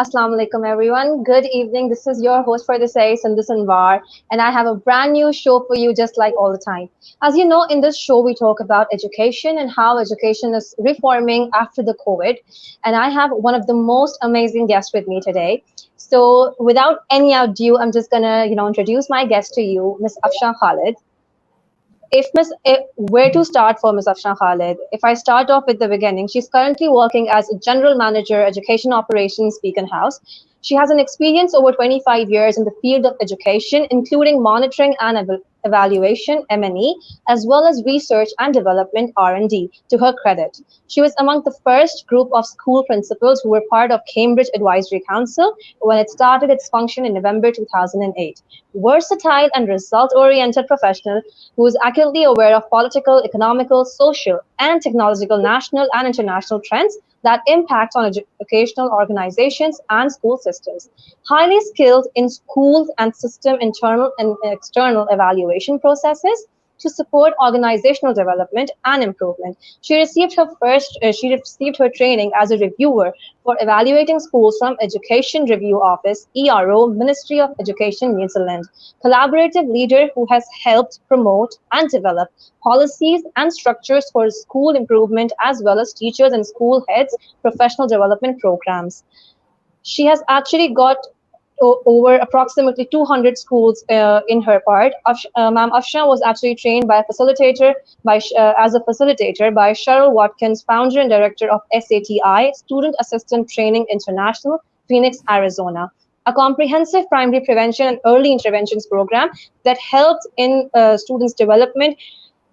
Assalamu alaikum, everyone. Good evening. This is your host for this day, Sindhu Sanvar, and I have a brand new show for you, just like all the time. As you know, in this show, we talk about education and how education is reforming after the COVID. And I have one of the most amazing guests with me today. So, without any ado, I'm just gonna, introduce my guest to you, Miss Afshan Khalid. Where to start for Miss Afshan Khalid? If I start off with the beginning, she's currently working as a general manager, education operations, Beacon House. She has an experience over 25 years in the field of education, including monitoring and evaluation (M&E), as well as research and development (R&D). To her credit, she was among the first group of school principals who were part of Cambridge Advisory Council when it started its function in November 2008. Versatile and result-oriented professional who is acutely aware of political, economical, social, and technological national and international trends that impact on educational organizations and school systems. Highly skilled in school and system internal and external evaluation processes to support organizational development and improvement. She received her training as a reviewer for evaluating schools from Education Review Office (ERO) Ministry of Education New Zealand. Collaborative leader who has helped promote and develop policies and structures for school improvement as well as teachers and school heads professional development programs. She has actually got over approximately 200 schools in her part. Ma'am Afshan was actually trained by a facilitator as a facilitator by Cheryl Watkins, founder and director of SATI, Student Assistant Training International, Phoenix, Arizona. A comprehensive primary prevention and early interventions program that helps in students' development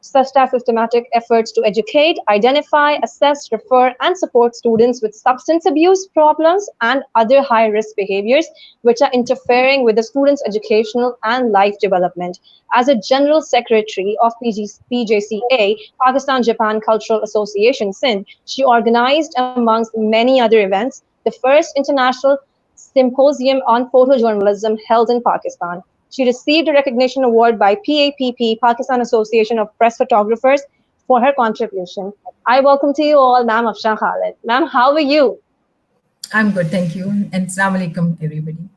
such as systematic efforts to educate, identify, assess, refer, and support students with substance abuse problems and other high risk behaviors which are interfering with the students' educational and life development. As a General Secretary of PJCA, Pakistan Japan Cultural Association (SIN), she organized, amongst many other events, the first international symposium on photojournalism held in Pakistan. She received a recognition award by PAPP, Pakistan Association of Press Photographers, for her contribution. I welcome to you all, Ma'am Afshan Khalid. Ma'am, how are you? I'm good, thank you. And Assalamu alaikum, everybody.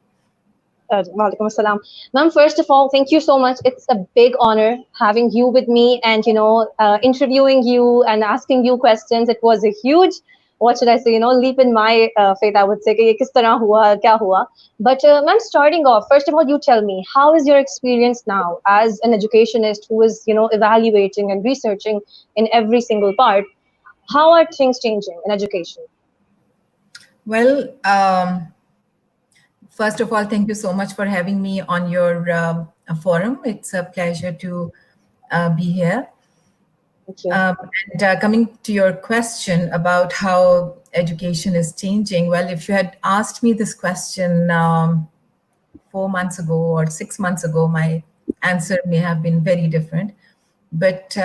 Walaikum assalam. Ma'am, first of all, thank you so much. It's a big honor having you with me and, interviewing you and asking you questions. It was a huge, what should I say, leap in my faith, I would say. कि ये किस तरह हुआ, क्या हुआ. But ma'am, starting off, first of all, you tell me, how is your experience now as an educationist who is, evaluating and researching in every single part? How are things changing in education? Well, first of all, thank you so much for having me on your forum. It's a pleasure to be here. Thank you. And coming to your question about how education is changing, well, if you had asked me this question 4 months ago or 6 months ago, my answer may have been very different. But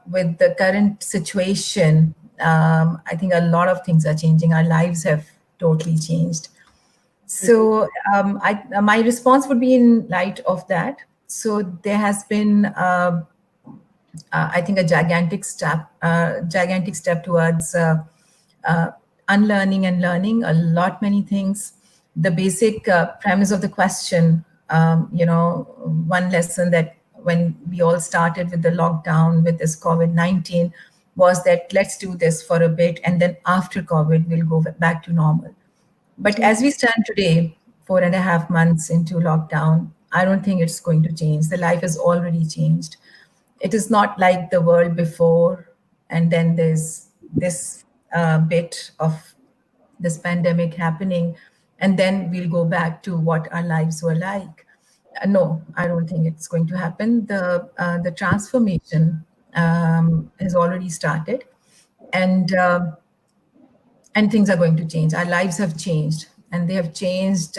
with the current situation, I think a lot of things are changing. Our lives have totally changed. So my response would be in light of that. So there has been, I think, a gigantic step towards unlearning and learning many things. The basic premise of the question, one lesson that when we all started with the lockdown with this COVID-19 was that let's do this for a bit and then after COVID we'll go back to normal. But as we stand today, 4.5 months into lockdown, I don't think it's going to change. The life has already changed. It is not like the world before, and then there's this bit of this pandemic happening, and then we'll go back to what our lives were like. No, I don't think it's going to happen. The transformation has already started, and things are going to change. Our lives have changed, and they have changed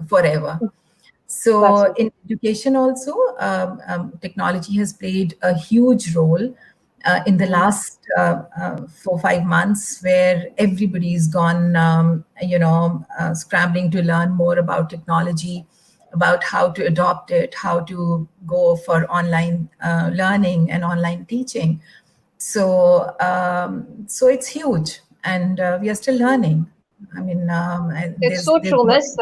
forever. So in education also, technology has played a huge role in the last 4-5 months, where everybody's gone, scrambling to learn more about technology, about how to adopt it, how to go for online learning and online teaching. So it's huge, and we are still learning. I mean, It's so there's true, Miss.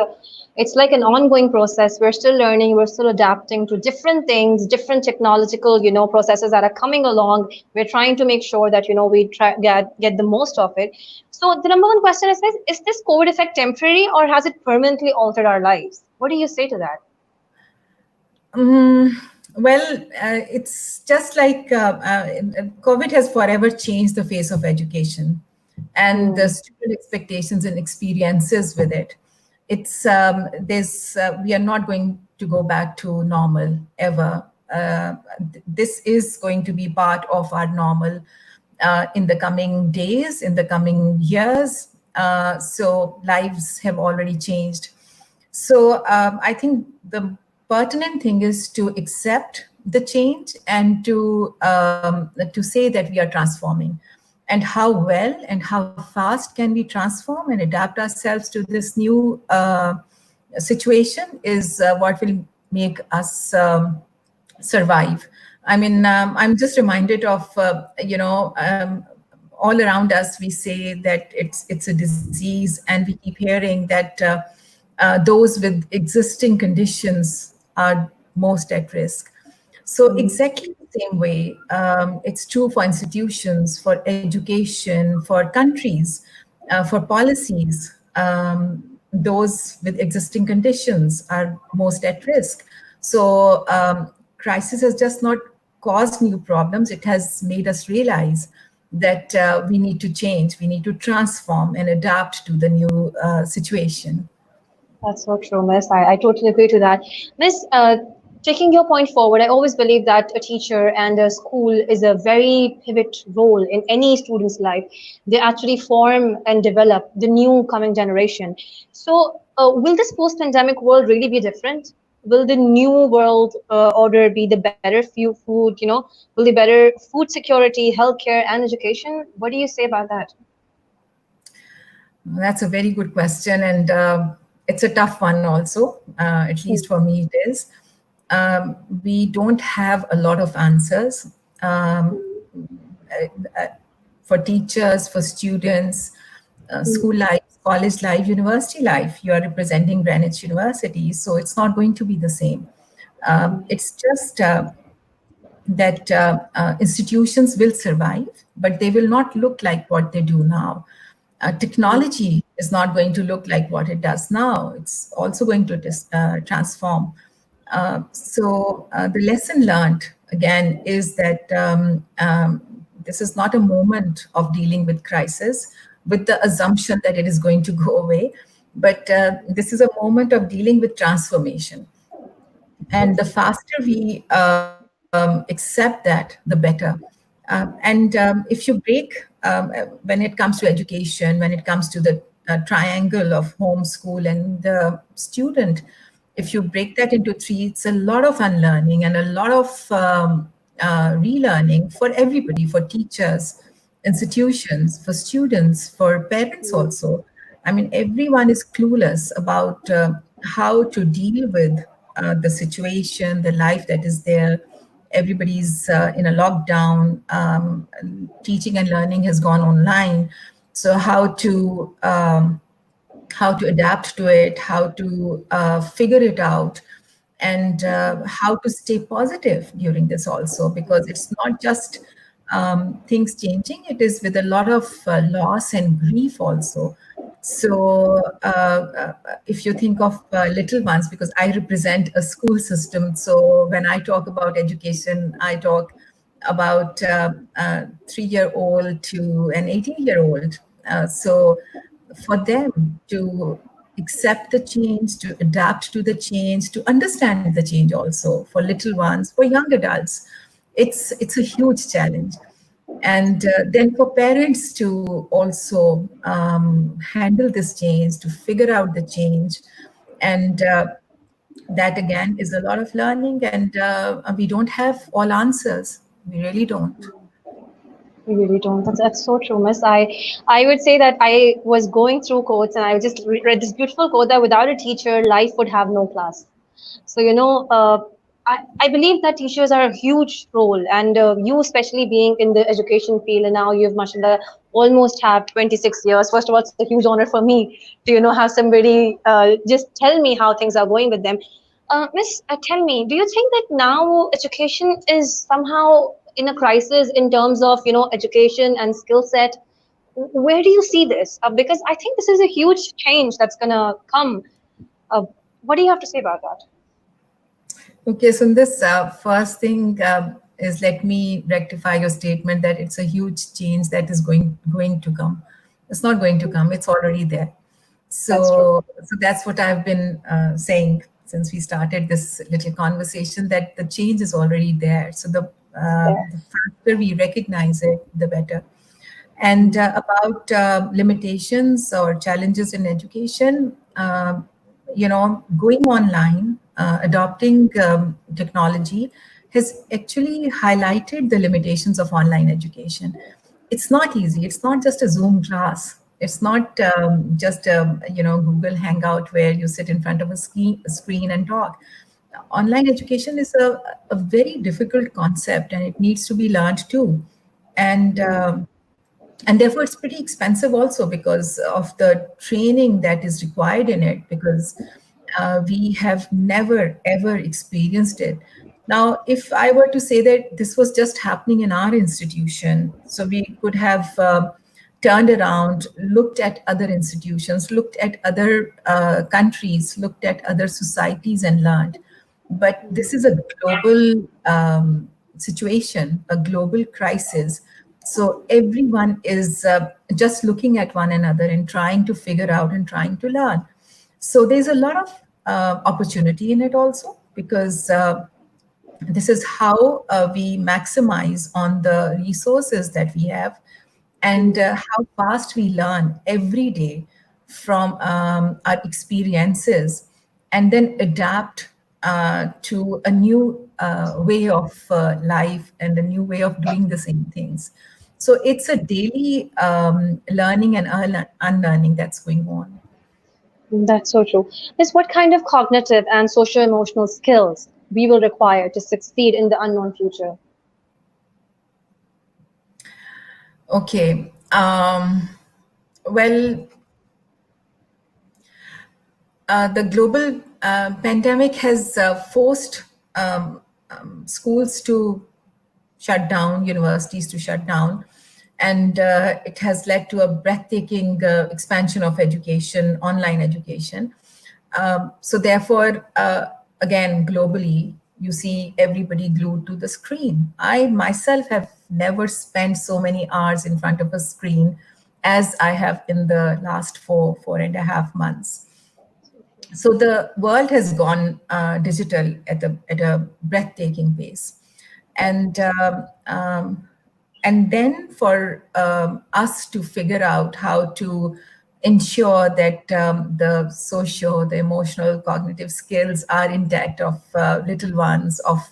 It's like an ongoing process. We're still learning, we're still adapting to different things, different technological, processes that are coming along. We're trying to make sure that, we try get the most of it. So the number one question is this COVID effect temporary or has it permanently altered our lives? What do you say to that? Mm, well, it's just like COVID has forever changed the face of education and the Hmm. student expectations and experiences with it. It's there's We are not going to go back to normal ever. This is going to be part of our normal in the coming days, in the coming years. So lives have already changed. So I think the pertinent thing is to accept the change and to say that we are transforming, and how well and how fast can we transform and adapt ourselves to this new situation is what will make us survive. I mean, I'm just reminded of all around us we say that it's a disease, and we keep hearing that those with existing conditions are most at risk. So Hmm. exactly the same way, it's true for institutions, for education, for countries, for policies. Those with existing conditions are most at risk. So crisis has just not caused new problems; it has made us realize that we need to change, we need to transform and adapt to the new situation. That's so true, Miss. I totally agree to that. Miss, taking your point forward, I always believe that a teacher and a school is a very pivot role in any student's life. They actually form and develop the new coming generation. So, will this post-pandemic world really be different? Will the new world order be the better food, will the better food security, healthcare, and education? What do you say about that? That's a very good question, and it's a tough one also. At least for me, it is. We don't have a lot of answers for teachers, for students, school life, college life, university life. You are representing Greenwich University, so it's not going to be the same. It's just that institutions will survive, but they will not look like what they do now. Technology is not going to look like what it does now. It's also going to transform. So the lesson learned again is that this is not a moment of dealing with crisis with the assumption that it is going to go away, but this is a moment of dealing with transformation, and the faster we accept that, the better. And if you break, when it comes to education, when it comes to the triangle of home, school, and the student, if you break that into three, it's a lot of unlearning and a lot of relearning for everybody, for teachers, institutions, for students, for parents also. I mean, everyone is clueless about how to deal with the situation, the life that is there. Everybody's in a lockdown. Teaching and learning has gone online. So how to adapt to it, how to figure it out, and how to stay positive during this also, because it's not just things changing, it is with a lot of loss and grief also. So if you think of little ones, because I represent a school system, so when I talk about education, I talk about 3-year-old to an 18-year-old. So for them to accept the change, to adapt to the change, to understand the change also, for little ones, for young adults, it's a huge challenge. And then for parents to also handle this change, to figure out the change, and that again is a lot of learning, and we don't have all answers. We really don't. We really don't. That's so true, Miss. I would say that I was going through quotes and I just read this beautiful quote that without a teacher, life would have no class. So, I believe that teachers are a huge role, and you, especially being in the education field, and now you've, mashallah, almost have 26 years. First of all, it's a huge honor for me to, have somebody just tell me how things are going with them. Miss, tell me, do you think that now education is somehow in a crisis in terms of, education and skill set? Where do you see this? Because I think this is a huge change that's gonna come. Uh, what do you have to say about that? Okay, so in this first thing is, let me rectify your statement that it's a huge change that is going to come. It's not going to come. It's already there. That's true. So that's what I've been saying since we started this little conversation, that the change is already there. So It's there. the faster we recognize it, the better. And about limitations or challenges in education, going online, adopting technology has actually highlighted the limitations of online education. It's not easy. It's not just a Zoom class. It's not just a Google Hangout where you sit in front of a screen and talk. Online education is a very difficult concept, and it needs to be learned too. And and therefore it's pretty expensive also because of the training that is required in it, because we have never ever experienced it. Now if I were to say that this was just happening in our institution, so we could have turned around, looked at other institutions, looked at other countries, looked at other societies and learned. But this is a global situation, a global crisis. So everyone is just looking at one another and trying to figure out and trying to learn. So there's a lot of opportunity in it also, because this is how we maximize on the resources that we have, and how fast we learn every day from our experiences, and then adapt to a new way of life and a new way of doing the same things. So it's a daily learning and unlearning that's going on. That's so true. Miss, what kind of cognitive and social emotional skills we will require to succeed in the unknown future? Okay. Well, the global pandemic has forced schools to shut down, universities to shut down, and it has led to a breathtaking expansion of education, online education. So therefore, again, globally, you see everybody glued to the screen. I myself have never spent so many hours in front of a screen as I have in the last 4.5 months. So the world has gone digital at a breathtaking pace, and and then for us to figure out how to ensure that the emotional, cognitive skills are intact of little ones, of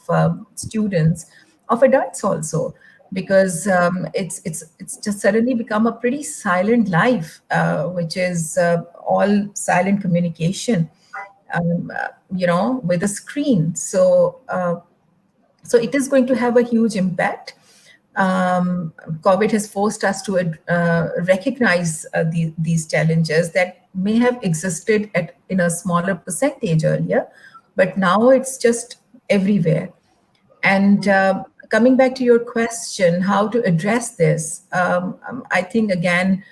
students, of adults also, because it's just suddenly become a pretty silent life, which is all silent communication, with a screen. So it is going to have a huge impact. COVID has forced us to recognize these challenges that may have existed in a smaller percentage earlier, but now it's just everywhere. And coming back to your question, how to address this, I think again,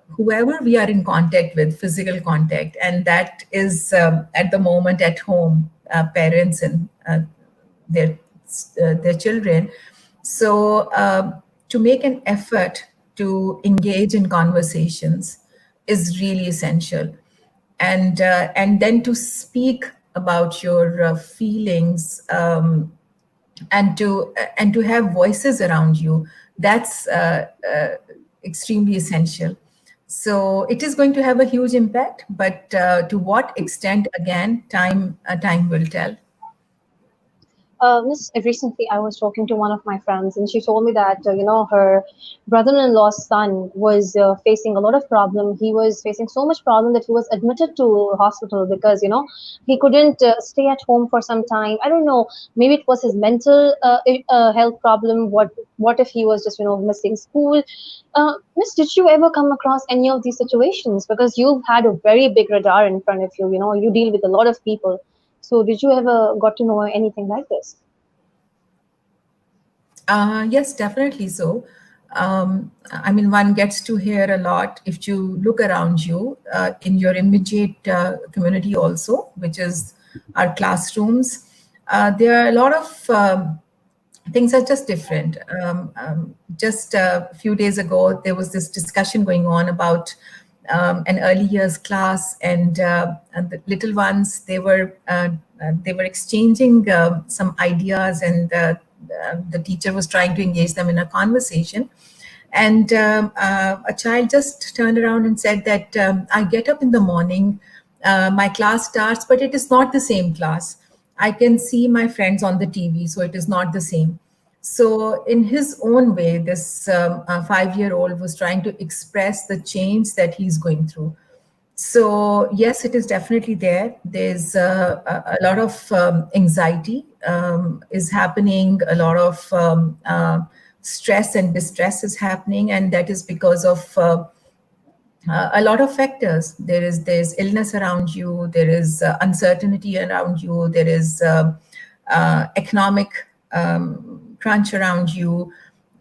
whoever we are in contact with, physical contact, and that is at the moment at home, parents and their their children. So to make an effort to engage in conversations is really essential, and then to speak about your feelings, and to have voices around you, that's extremely essential. So it is going to have a huge impact, but to what extent, again, time will tell. Miss, recently I was talking to one of my friends, and she told me that her brother-in-law's son was facing a lot of problem. He was facing so much problem that he was admitted to hospital because he couldn't stay at home for some time. I don't know. Maybe it was his mental health problem. What if he was just missing school? Miss, did you ever come across any of these situations? Because you've had a very big radar in front of you. You deal with a lot of people. So did you ever got to know anything like this? Yes, definitely so. I mean, one gets to hear a lot if you look around you in your immediate community also, which is our classrooms. There are a lot of things are just different. Just a few days ago, there was this discussion going on about an early years class, and the little ones they were exchanging some ideas, and the teacher was trying to engage them in a conversation. And a child just turned around and said that I get up in the morning, my class starts, but it is not the same class. I can see my friends on the TV, so it is not the same. So, in his own way, this 5-year-old was trying to express the change that he's going through. So yes, it is definitely there. There's a lot of anxiety is happening. A lot of stress and distress is happening, and that is because of a lot of factors. There's illness around you. There is uncertainty around you. There is economic crunch around you.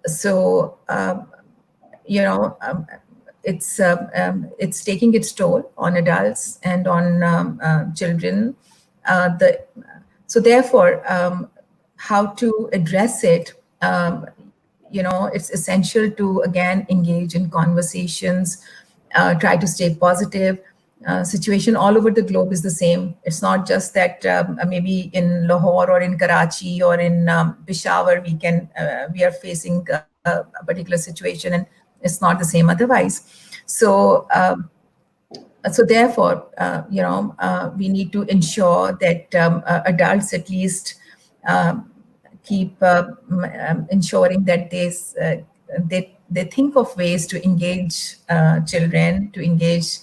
So you know it's taking its toll on adults and on children. The So therefore, how to address it? It's essential to again engage in conversations, try to stay positive. Situation all over the globe is the same. It's not just that maybe in Lahore or in Karachi or in Peshawar we are facing a particular situation, and it's not the same otherwise. So therefore, we need to ensure that adults at least keep ensuring that they think of ways to engage children, to engage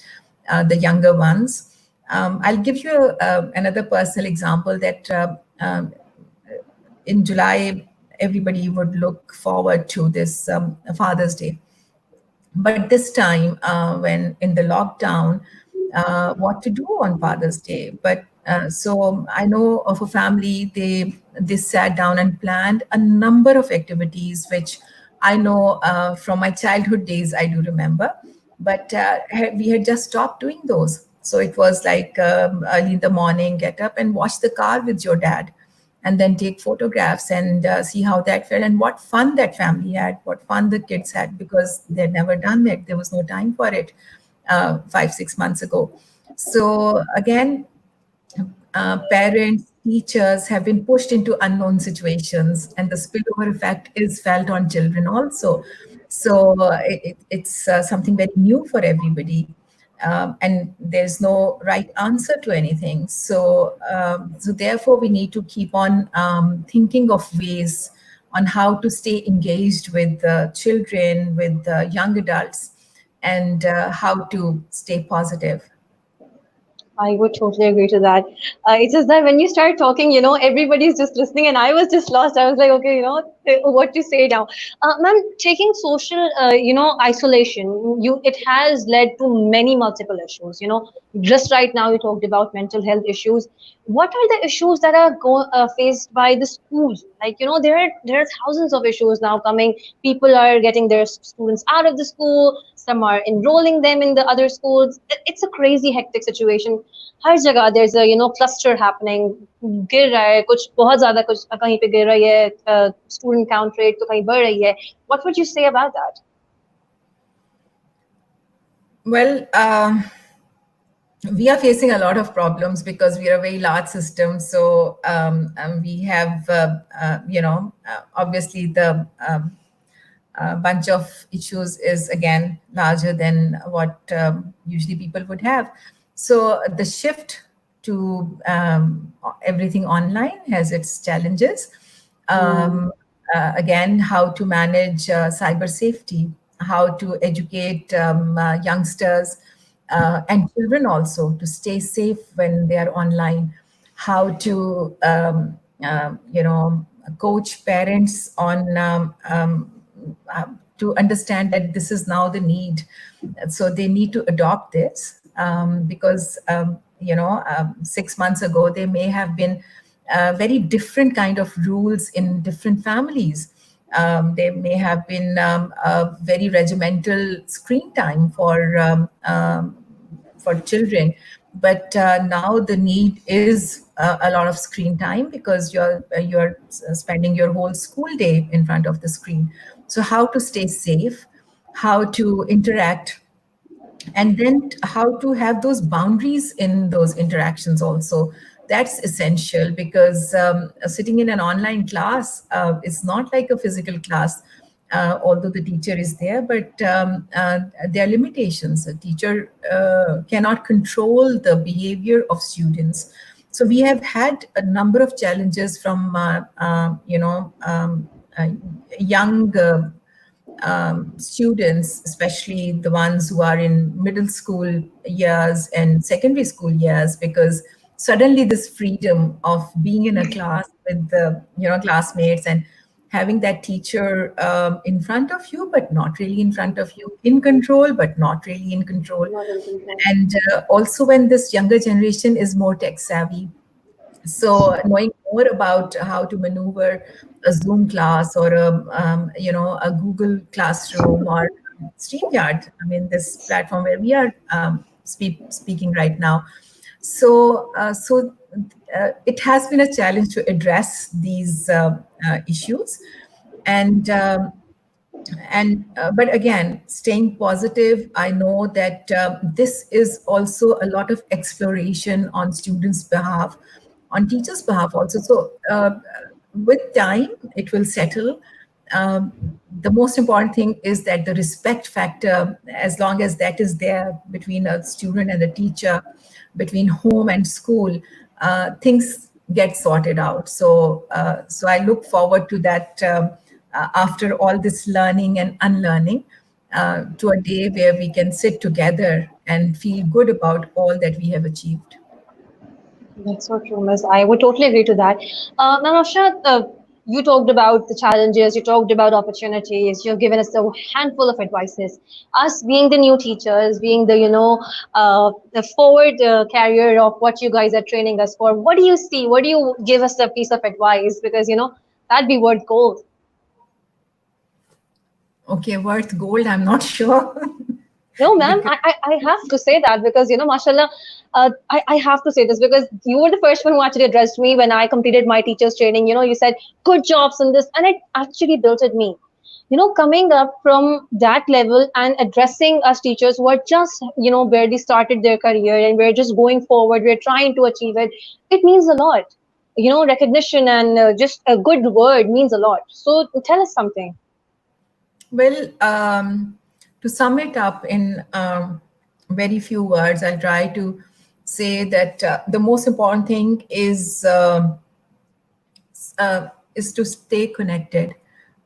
the younger ones. I'll give you another personal example that in July, everybody would look forward to this Father's Day. But this time, when in the lockdown, what to do on Father's Day? But so I know of a family, they sat down and planned a number of activities, which I know from my childhood days I do remember, but we had just stopped doing those. So it was like early in the morning, get up and wash the car with your dad, and then take photographs and see how that felt and what fun that family had, what fun the kids had, because they'd never done it. There was no time for it 5, 6 months ago. So again, parents, teachers have been pushed into unknown situations, and the spillover effect is felt on children also. So it's something very new for everybody. And there's no right answer to anything. So therefore, we need to keep on thinking of ways on how to stay engaged with children, with young adults, and how to stay positive. I would totally agree to that. It's just that when you start talking, everybody's just listening, and I was just lost. I was like, okay, what to say now. Ma'am, taking social, isolation, it has led to many multiple issues. Just right now, you talked about mental health issues. What are the issues that are faced by the schools? Like, there are thousands of issues now coming. People are getting their students out of the school. Some are enrolling them in the other schools. It's a crazy hectic situation. हर जगह there's a cluster happening. गिर रहा है कुछ बहुत ज्यादा, कुछ कहीं पे गिर रही है, student count rate तो कहीं बढ़ रही है. What would you say about that? Well, we are facing a lot of problems because we are a very large system. So we have, obviously the bunch of issues is again larger than what usually people would have. So the shift to everything online has its challenges. Mm. Um, Again, how to manage cyber safety, how to educate youngsters and children also to stay safe when they are online, how to coach parents on to understand that this is now the need, so they need to adopt this, because 6 months ago there may have been very different kind of rules in different families. There may have been a very regimental screen time for children, but now the need is a lot of screen time because you're spending your whole school day in front of the screen. So how to stay safe, how to interact, and then how to have those boundaries in those interactions also. That's essential because sitting in an online class is not like a physical class, although the teacher is there, but there are limitations. A teacher cannot control the behavior of students. So we have had a number of challenges from uh, young students, especially the ones who are in middle school years and secondary school years, because suddenly this freedom of being in a class with the classmates and having that teacher in front of you, but not really in front of you, in control, but not really in control. Not in control. And also when this younger generation is more tech savvy, so knowing more about how to maneuver a Zoom class or a Google Classroom or StreamYard. I mean, this platform where we are speaking right now. So it has been a challenge to address these issues, and but again, staying positive, I know that this is also a lot of exploration on students behalf, on teachers behalf also. So with time it will settle. The most important thing is that the respect factor, as long as that is there between a student and a teacher, between home and school, things get sorted out. So I look forward to that, after all this learning and unlearning, to a day where we can sit together and feel good about all that we have achieved. That's so true, Miss. I would totally agree to that. Now, Afshan, you talked about the challenges, you talked about opportunities, you've given us a handful of advices. Us being the new teachers, being the forward carrier of what you guys are training us for, what do you see? What do you give us a piece of advice? Because, that'd be worth gold. Okay, worth gold, I'm not sure. No, ma'am, Because I have to say that because, mashallah, I have to say this because you were the first one who actually addressed me when I completed my teacher's training. You said, good jobs in this, and it actually tilted me. Coming up from that level and addressing us teachers who are just, barely started their career and we're just going forward, we're trying to achieve it, it means a lot. Recognition and just a good word means a lot. So tell us something. well, to sum it up in very few words, I'll try to say that the most important thing is to stay connected.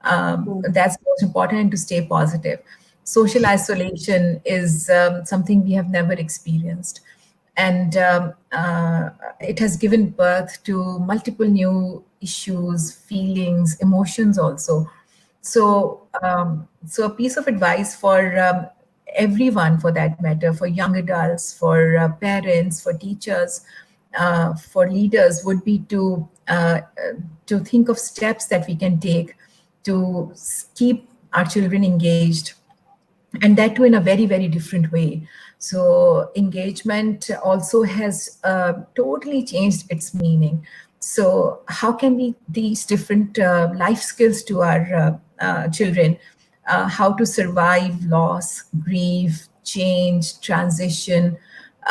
That's most important, and to stay positive. Social isolation is something we have never experienced, and it has given birth to multiple new issues, feelings, emotions also. So a piece of advice for everyone, for that matter, for young adults, for parents, for teachers, for leaders, would be to think of steps that we can take to keep our children engaged, and that too in a very, very different way. So engagement also has totally changed its meaning. So how can we these different life skills to our children, how to survive loss, grief, change, transition,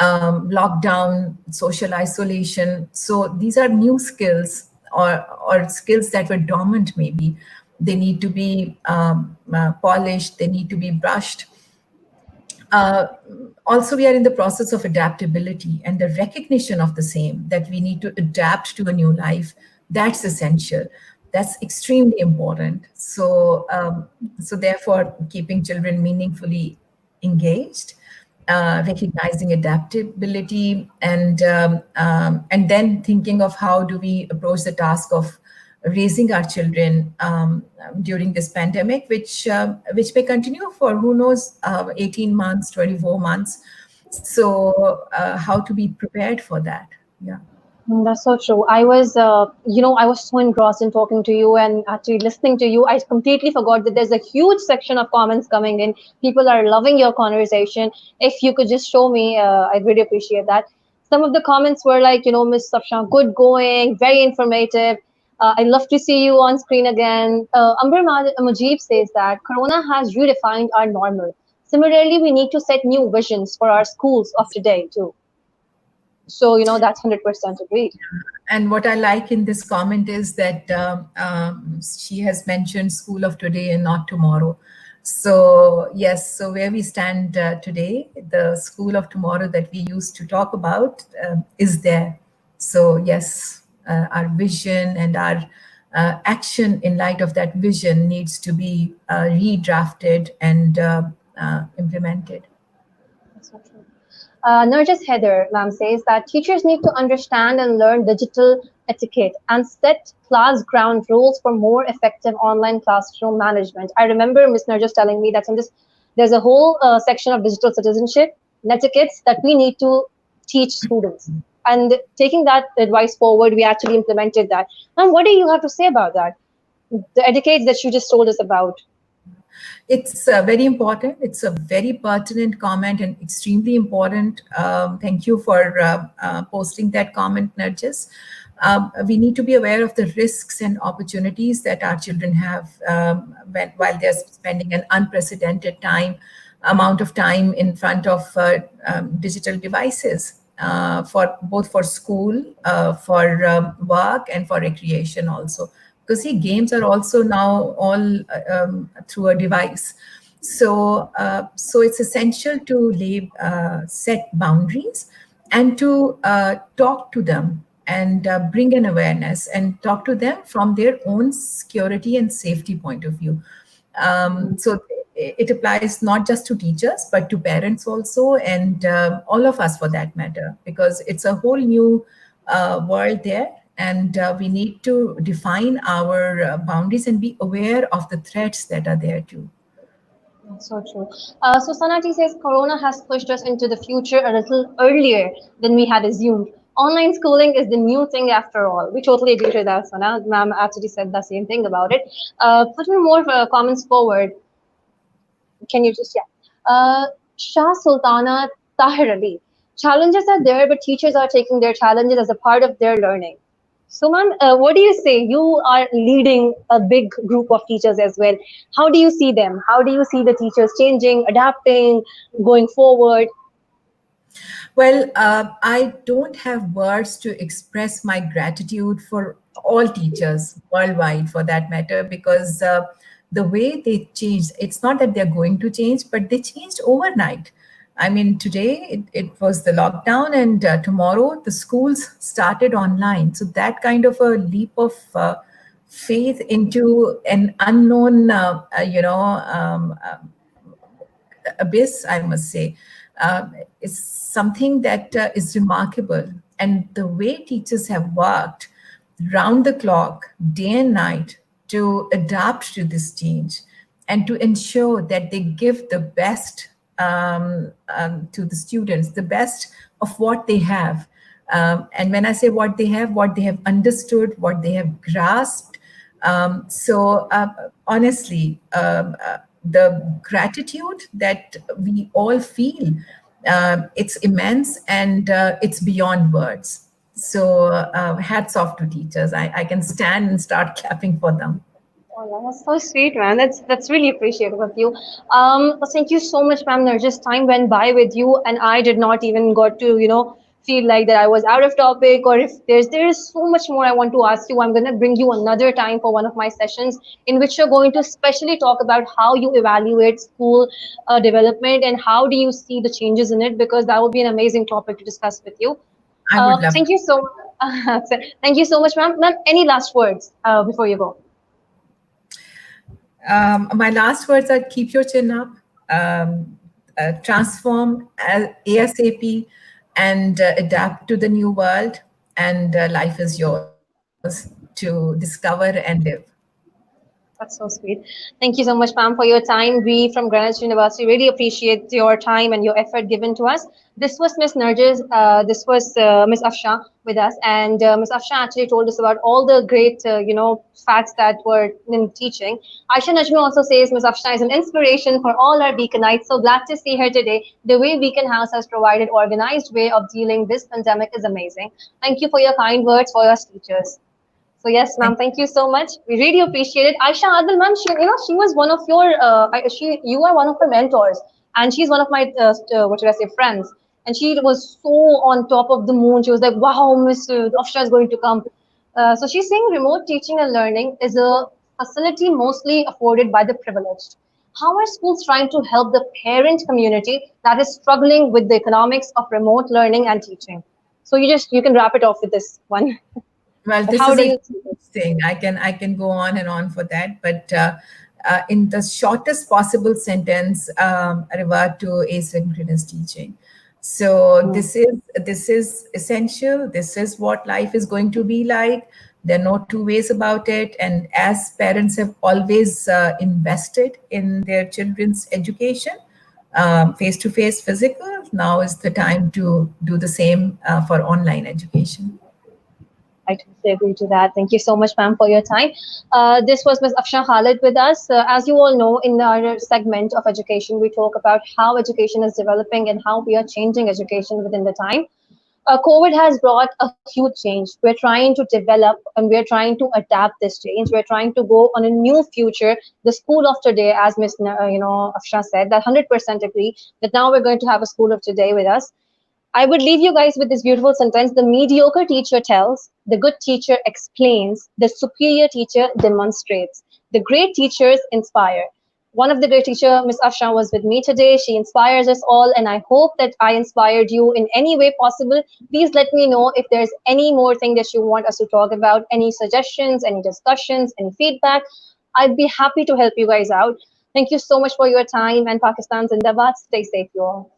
lockdown, social isolation. So these are new skills, or skills that were dormant maybe. They need to be polished, they need to be brushed. Uh, Also, we are in the process of adaptability and the recognition of the same, that we need to adapt to a new life. That's essential. That's extremely important. So therefore, keeping children meaningfully engaged, recognizing adaptability, and then thinking of how do we approach the task of raising our children during this pandemic, which may continue for who knows 18 months, 24 months. So how to be prepared for that? Yeah. That's so true. I was so engrossed in talking to you and actually listening to you. I completely forgot that there's a huge section of comments coming in. People are loving your conversation. If you could just show me, I'd really appreciate that. Some of the comments were like, Miss Safshan, good going, very informative. I'd love to see you on screen again. Mujib says that Corona has redefined our normal. Similarly, we need to set new visions for our schools of today, too. So, that's 100% agreed. And what I like in this comment is that she has mentioned school of today and not tomorrow. So yes, so where we stand today, the school of tomorrow that we used to talk about is there. So yes, our vision and our action in light of that vision needs to be redrafted and implemented. That's so true. Nurjas Heather, ma'am, says that teachers need to understand and learn digital etiquette and set class ground rules for more effective online classroom management. I remember Miss Nurjas telling me that there's a whole section of digital citizenship and etiquettes that we need to teach students. And taking that advice forward, we actually implemented that. And what do you have to say about that? The etiquettes that you just told us about. It's very important. It's a very pertinent comment and extremely important. Thank you for posting that comment, Narjis. We need to be aware of the risks and opportunities that our children have while they're spending an unprecedented amount of time in front of digital devices, for both for school, for work, and for recreation also. Because see, games are also now all through a device. So it's essential to set boundaries and to talk to them and bring an awareness and talk to them from their own security and safety point of view. So it applies not just to teachers, but to parents also, and all of us for that matter, because it's a whole new world there. And we need to define our boundaries and be aware of the threats that are there too. So true. So Sanati says Corona has pushed us into the future a little earlier than we had assumed. Online schooling is the new thing after all. We totally agree to that, Sana. Ma'am actually said the same thing about it. Putting more comments forward, can you just, yeah. Shah Sultana Tahir Ali. Challenges are there, but teachers are taking their challenges as a part of their learning. So, ma'am, what do you say? You are leading a big group of teachers as well. How do you see them? How do you see the teachers changing, adapting, going forward? Well, I don't have words to express my gratitude for all teachers worldwide, for that matter, because the way they changed, it's not that they're going to change, but they changed overnight. I mean, today it was the lockdown, and tomorrow the schools started online. So that kind of a leap of faith into an unknown, abyss, I must say, is something that is remarkable. And the way teachers have worked round the clock, day and night, to adapt to this change and to ensure that they give the best to the students, the best of what they have. And when I say what they have understood, what they have grasped. Honestly, the gratitude that we all feel, it's immense, and it's beyond words. So hats off to teachers. I can stand and start clapping for them. Oh, that's so sweet, man. That's really appreciative of you. Thank you so much, ma'am. There's just time went by with you, and I did not even got to, feel like that I was out of topic, or if there is so much more I want to ask you, I'm going to bring you another time for one of my sessions in which you're going to specially talk about how you evaluate school development and how do you see the changes in it, because that would be an amazing topic to discuss with you. I would love. Thank you so thank you so much, ma'am. Ma'am, any last words before you go? My last words are keep your chin up, transform ASAP, and adapt to the new world. And life is yours to discover and live. That's so sweet. Thank you so much, Pam, for your time. We from Greenwich University really appreciate your time and your effort given to us. This was Miss Nargis. This was Miss Afsha with us, and Miss Afsha actually told us about all the great, facts that were in teaching. Aisha Najmi also says Miss Afsha is an inspiration for all our Beaconites. So glad to see her today. The way Beacon House has provided organized way of dealing this pandemic is amazing. Thank you for your kind words for us teachers. So yes, Thank ma'am, thank you so much. We really appreciate it. Aisha Adil, ma'am, she was one of your, you are one of her mentors, and she's one of my, what should I say, friends. And she was so on top of the moon. She was like, wow, Miss Afsha is going to come. So she's saying remote teaching and learning is a facility mostly afforded by the privileged. How are schools trying to help the parent community that is struggling with the economics of remote learning and teaching? So you can wrap it off with this one. Well, Like, this how is do a you see huge thing. I can go on and on for that, but in the shortest possible sentence, revert to asynchronous teaching. So this? this is essential. This is what life is going to be like. There are no two ways about it. And as parents have always invested in their children's education, face to face, physical, now is the time to do the same for online education. I totally agree to that. Thank you so much, ma'am, for your time. This was Ms. Afshan Khalid with us. As you all know, in our segment of education, we talk about how education is developing and how we are changing education within the time. COVID has brought a huge change. We're trying to develop and we're trying to adapt this change. We're trying to go on a new future. The school of today, as Ms. Afshan said, that 100% agree that now we're going to have a school of today with us. I would leave you guys with this beautiful sentence. The mediocre teacher tells, the good teacher explains, the superior teacher demonstrates. The great teachers inspire. One of the great teacher, Miss Afshan, was with me today. She inspires us all, and I hope that I inspired you in any way possible. Please let me know if there's any more thing that you want us to talk about, any suggestions, any discussions, any feedback. I'd be happy to help you guys out. Thank you so much for your time, and Pakistan Zindabad. Stay safe, you all.